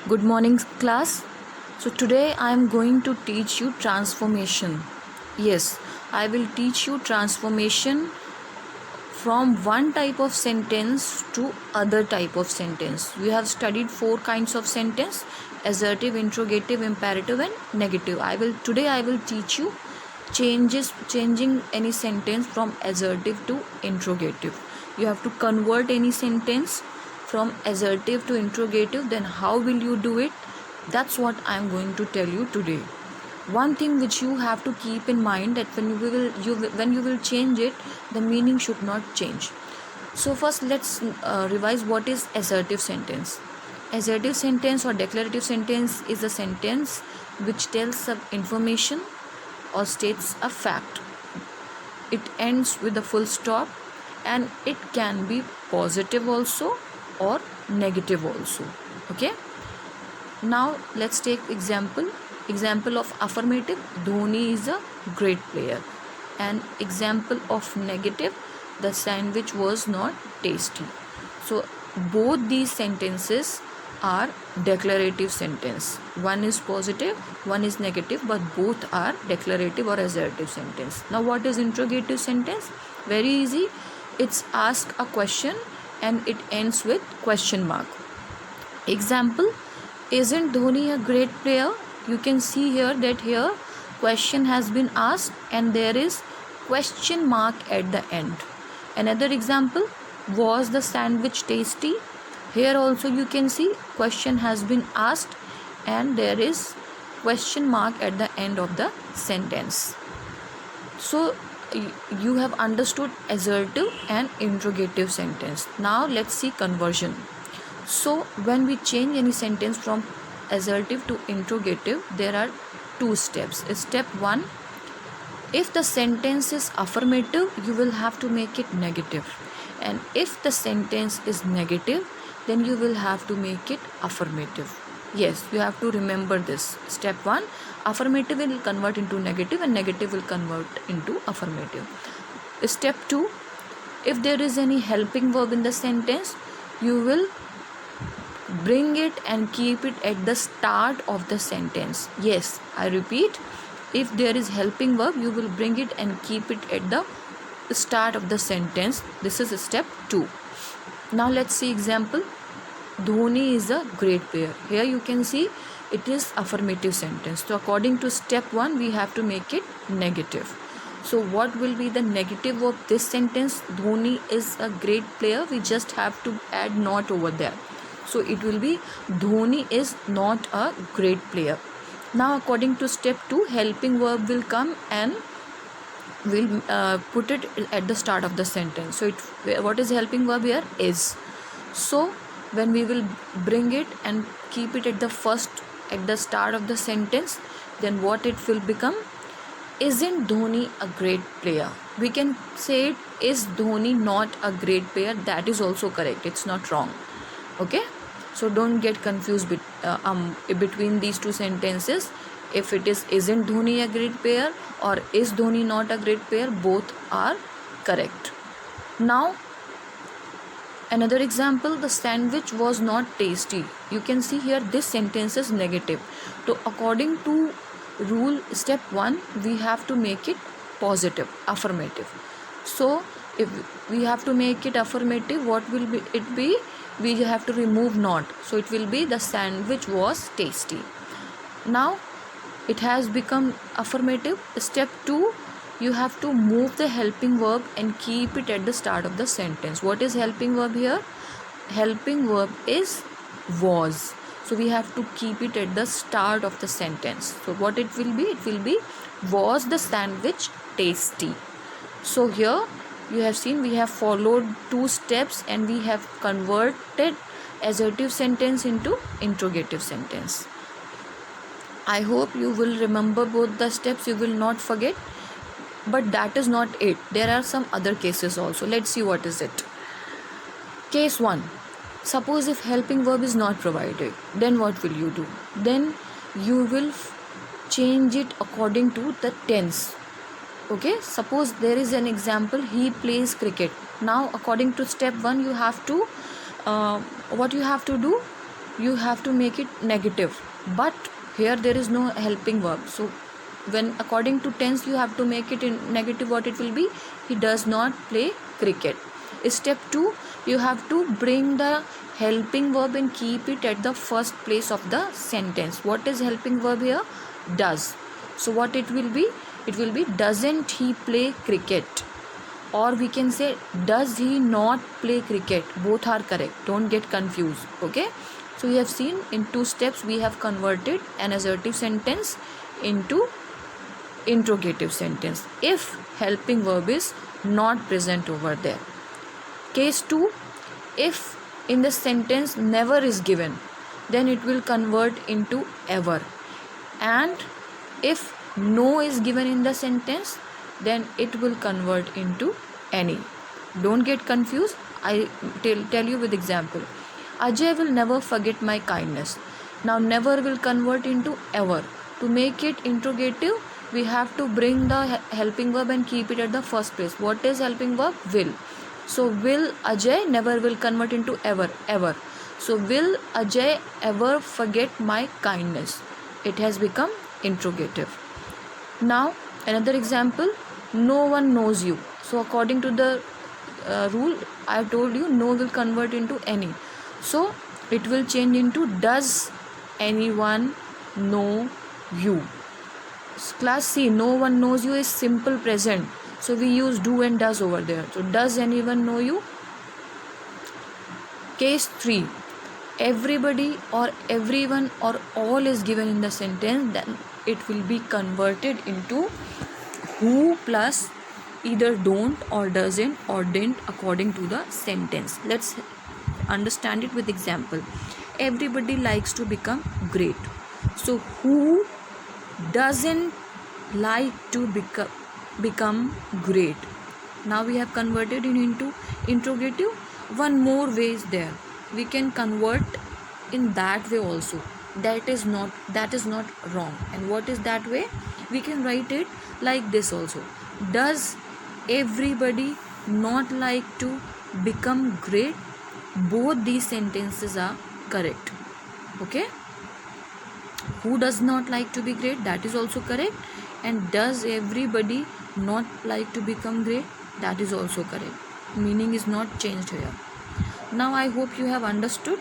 Good morning, class. So, today I am going to teach you transformation. Yes, I will teach you transformation from one type of sentence to other type of sentence. We have studied four kinds of sentence: assertive, interrogative, imperative, and negative. I will teach you changing any sentence from assertive to interrogative. You have to convert any sentence from assertive to interrogative. Then how will you do it? That's what I am going to tell you today. One thing which you have to keep in mind, that when you will change it, the meaning should not change. So first let's revise what is assertive sentence. Assertive sentence or declarative sentence is a sentence which tells some information or states a fact. It ends with a full stop, and it can be positive also or negative also. Okay, now let's take example of affirmative: Dhoni is a great player. And example of negative: the sandwich was not tasty. So both these sentences are declarative sentence. One is positive, one is negative, but both are declarative or assertive sentence. Now what is interrogative sentence? Very easy. It's ask a question and it ends with question mark. Example: isn't Dhoni a great player? You can see here that here question has been asked and there is question mark at the end. Another example: was the sandwich tasty? Here also you can see question has been asked and there is question mark at the end of the sentence. So you have understood assertive and interrogative sentence. Now let's see conversion. So when we change any sentence from assertive to interrogative, there are two steps. Step 1: if the sentence is affirmative, you will have to make it negative, and if the sentence is negative, then you will have to make it affirmative. Yes, you have to remember this. Step 1: affirmative will convert into negative and negative will convert into affirmative. Step 2: if there is any helping verb in the sentence, you will bring it and keep it at the start of the sentence. Yes, I repeat, if there is helping verb, you will bring it and keep it at the start of the sentence. This is step 2. Now let's see example. Dhoni is a great player. Here you can see it is affirmative sentence. So according to step 1, we have to make it negative. So what will be the negative of this sentence? Dhoni is a great player. We just have to add not over there. So it will be Dhoni is not a great player. Now according to step 2, helping verb will come and we'll put it at the start of the sentence. So what is helping verb here? Is. So when we will bring it and keep it at the start of the sentence, then what it will become? Isn't Dhoni a great player? We can say it, is Dhoni not a great player? That is also correct. It's not wrong. Okay, so don't get confused between these two sentences. If it is isn't Dhoni a great player or is Dhoni not a great player, both are correct. Now another example: the sandwich was not tasty. You can see here this sentence is negative. So according to rule step 1, we have to make it positive, affirmative. So if we have to make it affirmative, what will it be? We have to remove not. So it will be the sandwich was tasty. Now it has become affirmative. Step 2, you have to move the helping verb and keep it at the start of the sentence. What is helping verb here? Helping verb is was. So we have to keep it at the start of the sentence. So what it will be? It will be, was the sandwich tasty? So here you have seen we have followed 2 steps and we have converted assertive sentence into interrogative sentence. I hope you will remember both the steps, you will not forget. But that is not it. There are some other cases also. Let's see what is it. Case 1. Suppose if helping verb is not provided, then what will you do? Then you will change it according to the tense. Okay, suppose there is an example, he plays cricket. Now according to step 1, you have to what you have to do? you have to make it negative, but here there is no helping verb. So when according to tense you have to make it in negative, what it will be? He does not play cricket. Step 2, you have to bring the helping verb and keep it at the first place of the sentence. What is helping verb here? Does. So what it will be? It will be, doesn't he play cricket? Or we can say, does he not play cricket? Both are correct, don't get confused. Okay, so we have seen in 2 steps we have converted an assertive sentence into interrogative sentence if helping verb is not present over there. Case 2, if in the sentence never is given, then it will convert into ever, and if no is given in the sentence, then it will convert into any. Don't get confused. I tell you with example. Ajay will never forget my kindness. Now never will convert into ever. To make it interrogative, we have to bring the helping verb and keep it at the first place. What is helping verb? Will. So will Ajay never will convert into ever, ever. So will Ajay ever forget my kindness? It has become interrogative. Now another example, no one knows you. So according to the rule I have told you, no will convert into any. So it will change into, does anyone know you? Class C, no one knows you is simple present. So we use do and does over there. So does anyone know you? Case 3, everybody or everyone or all is given in the sentence, then it will be converted into who plus either don't or doesn't or didn't according to the sentence. Let's understand it with example. Everybody likes to become great. So who doesn't like to become great? Now we have converted it into interrogative. One more way is there. We can convert in that way also. That is not wrong. And what is that way? We can write it like this also. Does everybody not like to become great? Both these sentences are correct. Okay, who does not like to be great? That is also correct. And does everybody not like to become great? That is also correct. Meaning is not changed here. Now I hope you have understood.